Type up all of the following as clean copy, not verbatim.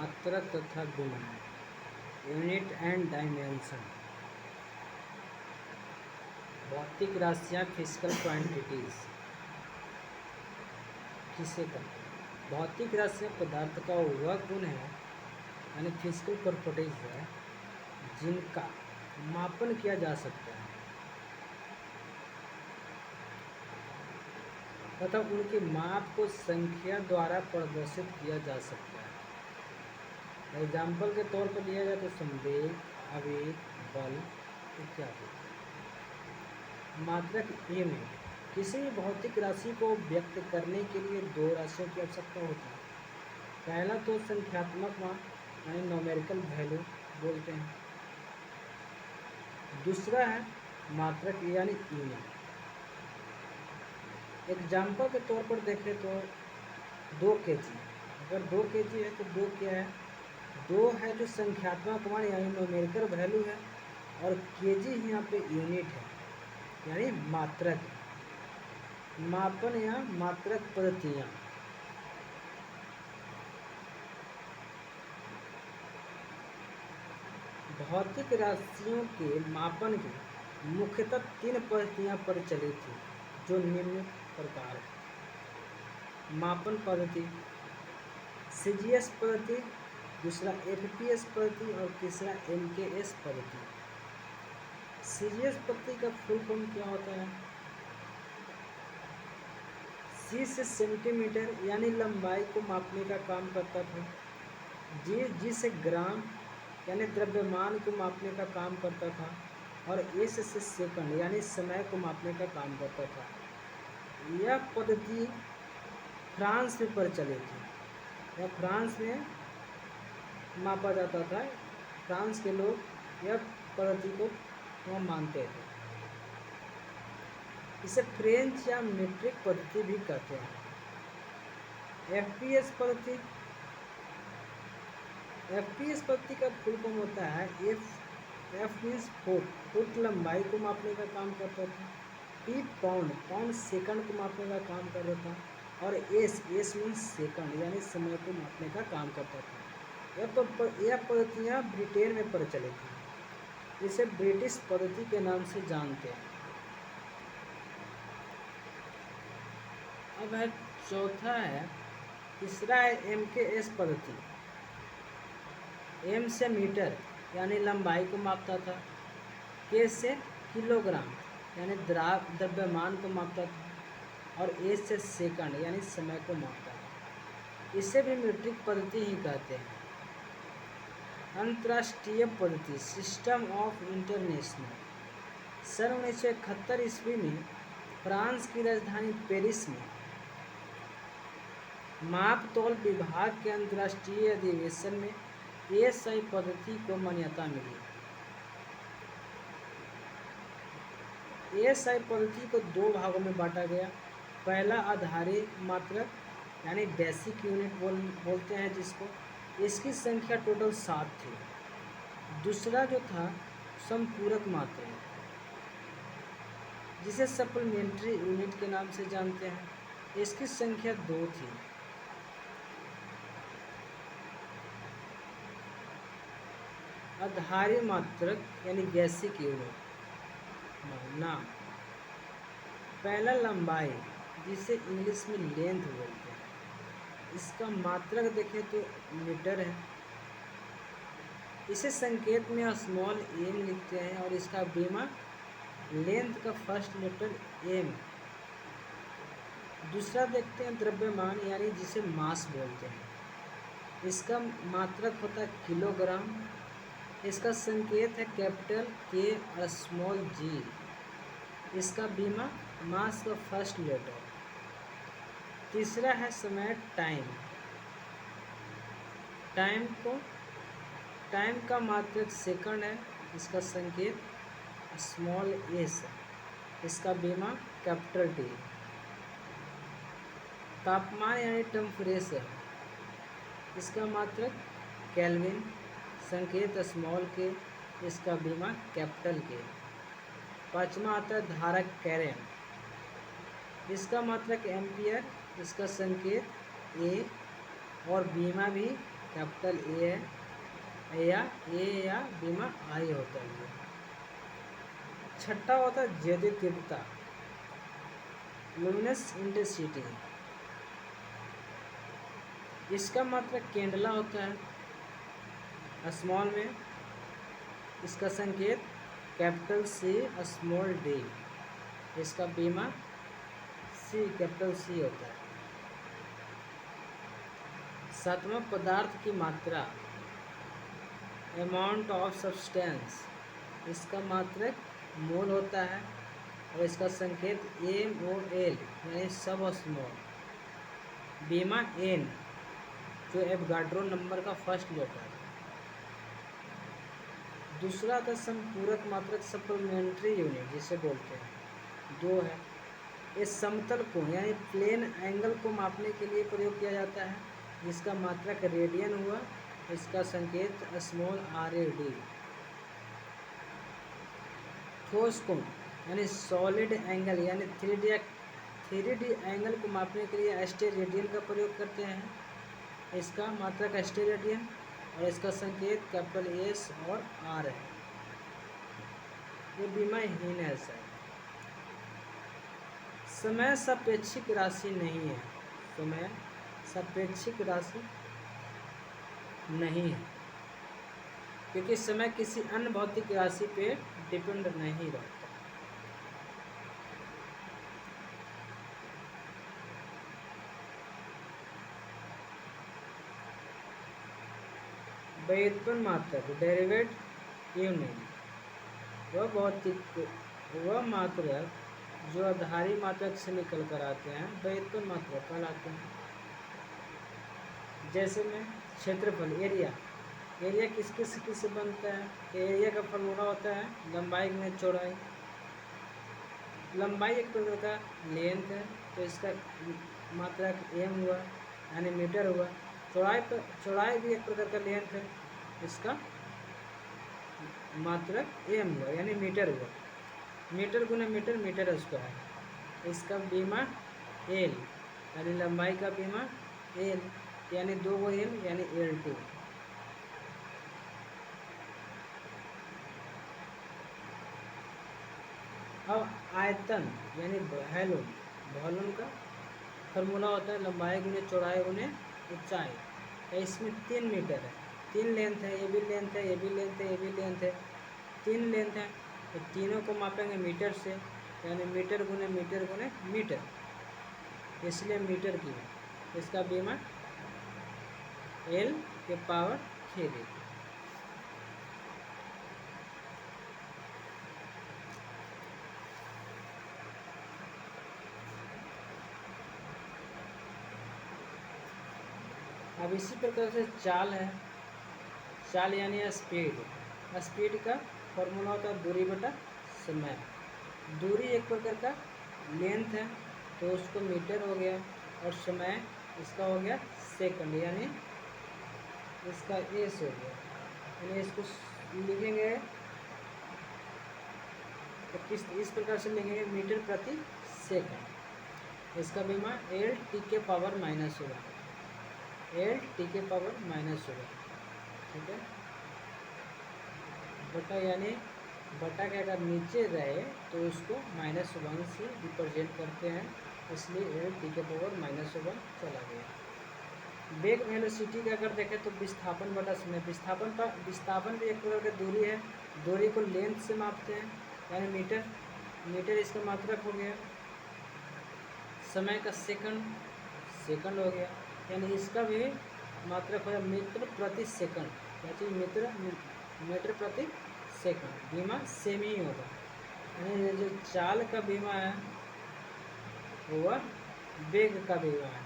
मात्रक तथा गुणन, यूनिट एंड डायमेंशन। भौतिक राशियाँ फिजिकल क्वांटिटीज किसे कहते हैं? भौतिक राशियाँ पदार्थ का वह गुण है यानी फिजिकल प्रॉपर्टीज है जिनका मापन किया जा सकता है तथा उनके माप को संख्या द्वारा प्रदर्शित किया जा सकता है। एग्जाम्पल के तौर पर लिया जाए तो संवेग, आवेग, बल इत्यादि। मात्रक यूनिट। किसी भी भौतिक राशि को व्यक्त करने के लिए दो राशियों की आवश्यकता होती है। पहला तो संख्यात्मक मान यानी न्यूमेरिकल वैल्यू बोलते हैं। दूसरा है मात्रक यानी यूनिट। एग्जाम्पल के तौर पर देखें तो 2 kg, अगर 2 kg है तो 2 क्या है? 2 है जो संख्यात्मक मान यानी न्यूमेरिकल वैल्यू है और kg यहाँ पे यूनिट है यानी मात्रक। मापन या मात्रक पद्धतियाँ। भौतिक राशियों के मापन की मुख्यतः 3 पद्धतियाँ प्रचलित थी जो निम्न प्रकार है। मापन पद्धति, सीजीएस पद्धति, दूसरा एफपीएस पद्धति और तीसरा एमकेएस पद्धति। सीजीएस पद्धति का फुल फॉर्म क्या होता है? सी से सेंटीमीटर यानी लंबाई को मापने का काम करता था। जी से ग्राम यानी द्रव्यमान को मापने का काम करता था और एस से सेकंड यानी समय को मापने का काम करता था। यह पद्धति फ्रांस में प्रचलित थी। यह फ्रांस में मापा जाता था। फ्रांस के लोग यह पद्धति को वह मानते थे। इसे फ्रेंच या मीट्रिक पद्धति भी कहते हैं। एफपीएस पद्धति। एफपीएस पद्धति का फुल फॉर्म होता है एफ मीन्स फुट लंबाई को मापने का काम करता था। पी पाउंड सेकंड को मापने का काम करता था और एस मीन्स सेकंड यानी समय को मापने का काम करता था। यह पद्धतियाँ ब्रिटेन में प्रचलित थी। इसे ब्रिटिश पद्धति के नाम से जानते हैं। अब है चौथा है, तीसरा है एमकेएस पद्धति। एम से मीटर यानी लंबाई को मापता था। के से किलोग्राम यानी द्रव्यमान को मापता था और ए से सेकंड यानी समय को मापता था। इसे भी मीट्रिक पद्धति ही कहते हैं। अंतर्राष्ट्रीय पद्धति, सिस्टम ऑफ इंटरनेशनल। सन 1971 ईस्वी में फ्रांस की राजधानी पेरिस में माप तौल विभाग के अंतर्राष्ट्रीय अधिवेशन में एएसआई पद्धति को मान्यता मिली। एएसआई पद्धति को 2 भागों में बांटा गया। पहला आधारी मात्रक यानी बेसिक यूनिट बोलते हैं जिसको, इसकी संख्या टोटल 7 थी। दूसरा जो था संपूरक मात्रक जिसे सप्लीमेंट्री यूनिट के नाम से जानते हैं, इसकी संख्या 2 थी। आधारी मात्रक यानी बेसिक यूनिट नाम, पहला लंबाई जिसे इंग्लिश में लेंथ बोलते हैं, इसका मात्रक देखें तो मीटर है। इसे संकेत में स्मॉल एम लिखते हैं और इसका बीमा लेंथ का फर्स्ट लेटर एम। दूसरा देखते हैं द्रव्यमान यानी जिसे मास बोलते हैं, इसका मात्रक होता है किलोग्राम। इसका संकेत है कैपिटल के और स्मॉल जी। इसका बीमा मास का फर्स्ट लेटर। तीसरा है समय टाइम। टाइम का मात्रक सेकंड है, इसका संकेत स्मॉल एस है। इसका बीमा कैपिटल टी। तापमान यानी टेम्परेचर, इसका मात्रक केल्विन, संकेत स्मॉल के, इसका बीमा कैपिटल के। पाँचवा आता है धारक कैरेंट, इसका मात्रक एम्पियर, इसका संकेत ए और बीमा भी कैपिटल ए है, या बीमा आई होता है। छठा होता है ज्योति तीव्रता, लुमिनस इंटेंसिटी। इसका मात्रक केंडला होता है स्मॉल में, इसका संकेत कैपिटल सी स्मॉल डी, इसका बीमा सी कैपिटल सी होता है। सातवां पदार्थ की मात्रा, अमाउंट ऑफ सब्सटेंस, इसका मात्रक मोल होता है और इसका संकेत MOL यानी सब स्मॉल, बीमा एन जो एवोगाड्रो नंबर का फर्स्ट लेटर है। दूसरा था संपूरक मात्रक, सप्लीमेंट्री यूनिट जिसे बोलते हैं, 2 है। इस समतल कोण यानी प्लेन एंगल को मापने के लिए प्रयोग किया जाता है, जिसका मात्रक रेडियन हुआ, इसका संकेत स्मॉल RAD। ठोस कोण यानी सॉलिड एंगल यानी 3D एंगल को मापने के लिए एस्टेरेडियन का प्रयोग करते हैं, इसका मात्रक एस्टेरेडियन और इसका संकेत कैपिटल S और R है। ये बीमा हीन है सर। समय सापेक्षिक राशि नहीं है, समय सापेक्षिक राशि नहीं है, क्योंकि समय किसी अन्य भौतिक राशि पे डिपेंड नहीं रहता। व्युत्पन्न मात्रक, डेरिवेट यूनिट, वह मात्रक जो आधारी मात्रक से निकल कर आते हैं व्युत्पन्न मात्रक कहलाते हैं। जैसे में क्षेत्रफल, एरिया किससे बनता है? एरिया का फॉर्मूला होता है लंबाई में चौड़ाई। लंबाई एक प्रकार का लेंथ है, तो इसका मात्रक m हुआ यानी मीटर हुआ। चौड़ाई भी एक प्रकार का लेंथ है, इसका मात्रक m हुआ यानी मीटर हुआ। मीटर गुना मीटर, मीटर स्क्वायर। इसका बीमा L यानी लंबाई का बीमा L यानी 2 L यानी L2। अब आयतन यानी वॉल्यूम का फॉर्मूला होता है लंबाई गुने चौड़ाई गुने ऊंचाई। तो इसमें 3 मीटर है, 3 लेंथ है, ये भी लेंथ है, ये भी लेंथ है, ये भी लेंथ है, 3 लेंथ है। तो तीनों को मापेंगे मीटर से, यानी मीटर गुने मीटर, इसलिए मीटर की है। इसका बीमा L के पावर 3। अब इसी प्रकार से चाल है, चाल यानी स्पीड का फॉर्मूला होता है दूरी बटा समय। दूरी एक प्रकार का लेंथ है, तो उसको मीटर हो गया, और समय इसका हो गया सेकंड यानी इसका एस हो गया। यानी इसको लिखेंगे तो इस प्रकार से लिखेंगे मीटर प्रति सेकंड। इसका बीमा LT के पावर माइनस होगा, LT के पावर माइनस होगा, ठीक है। बटा यानी बटा के अगर नीचे रहे तो उसको -1 से रिप्रेजेंट करते हैं, इसलिए LT के पावर -1 चला गया। वेग वेलोसिटी का अगर देखें तो विस्थापन बटा समय। विस्थापन भी एक प्रकार की दूरी है, दूरी को लेंथ से मापते हैं यानी मीटर इसका मात्रक हो गया। समय का सेकंड हो गया, यानी इसका भी मात्रक हो गया मीटर प्रति सेकंड, क्या चीज़ मीटर प्रति सेकंड। बीमा सेम ही होगा, यानी जो चाल का बीमा है वह वेग का बीमा है,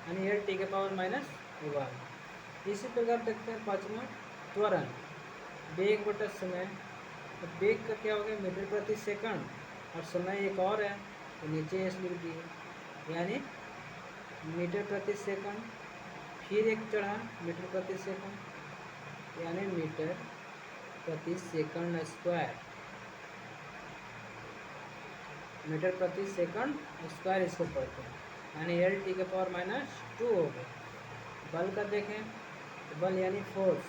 यानी LT के पावर -1। इसी प्रकार देखते हैं पाँचवा त्वरण, वेग बटा समय। तो वेग का क्या हो गया मीटर प्रति सेकंड, और समय एक और है तो नीचे एस लिख दिए, यानी मीटर प्रति सेकंड, फिर एक चढ़ा मीटर प्रति सेकंड यानी मीटर प्रति सेकंड स्क्वायर, मीटर प्रति सेकंड स्क्वायर इसको पढ़ते हैं, यानी LT के पावर -2 हो गया। बल का देखें बल यानी फोर्स,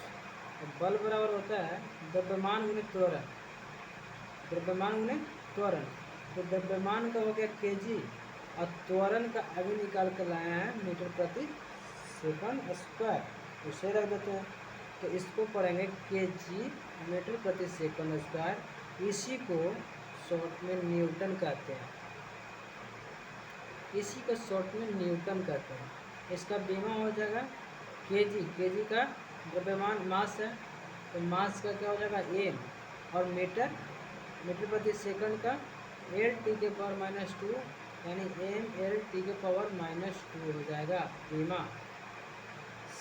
बल बराबर होता है द्रव्यमान गुणित त्वरण, द्रव्यमान गुणित त्वरण। तो द्रव्यमान का हो गया केजी और त्वरण का अभी निकाल कर लाए हैं मीटर प्रति सेकंड स्क्वायर, उसे रख देते हैं। तो इसको पढ़ेंगे केजी मीटर प्रति सेकंड स्क्वायर, इसी को शॉर्ट में न्यूटन कहते हैं, इसी को शॉर्ट में न्यूटन कहते हैं। इसका बीमा हो जाएगा केजी, केजी का द्रव्यमान मास है, तो मास का क्या हो जाएगा एम, और मीटर, मीटर प्रति सेकंड का एल टी के पावर -2 यानी एम एल टी के पावर -2 हो जाएगा बीमा।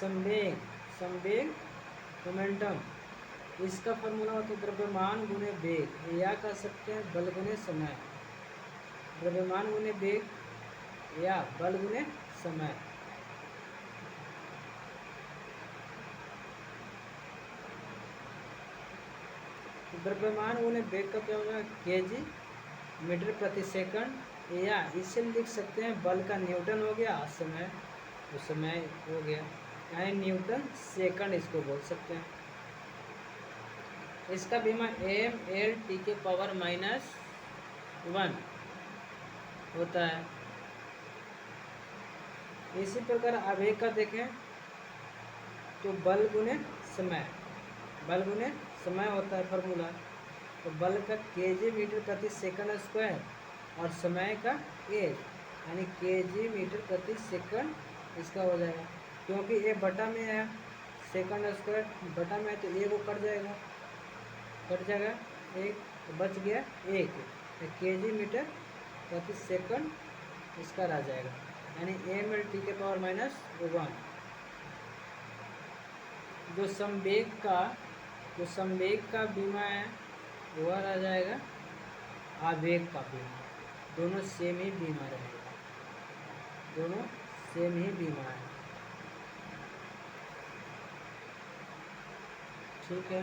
संवेग, संवेग मोमेंटम, इसका फॉर्मूला होता है द्रव्यमान गुणे वेग, या कह सकते हैं बल गुणे समय, द्रव्यमान गुणे वेग या बल गुणे समय। द्रव्यमान गुणे वेग का क्या होगा केजी मीटर प्रति सेकंड, या इसे लिख सकते हैं बल का न्यूटन हो गया, समय तो समय हो गया यानी न्यूटन सेकंड इसको बोल सकते हैं। इसका बीमा एम एल टी के पावर -1 होता है। इसी प्रकार आवेग का देखें तो बल गुणे समय, बल गुणे समय होता है फॉर्मूला। तो बल का केजी मीटर प्रति सेकंड स्क्वायर और समय का ए यानी केजी मीटर प्रति सेकंड, इसका हो जाएगा क्योंकि ए बटा में है, सेकंड स्क्वायर बटा में है तो ए को कट जाएगा, कट जाएगा एक, तो बच गया एक, तो केजी मीटर प्रति सेकंड इसका रह जाएगा यानी एम एल टी के पावर -1। जो संवेग का बीमा है वह रह जाएगा आवेग का बीमा, दोनों सेम ही बीमा रहेगा, दोनों सेम ही बीमा है। ठीक है।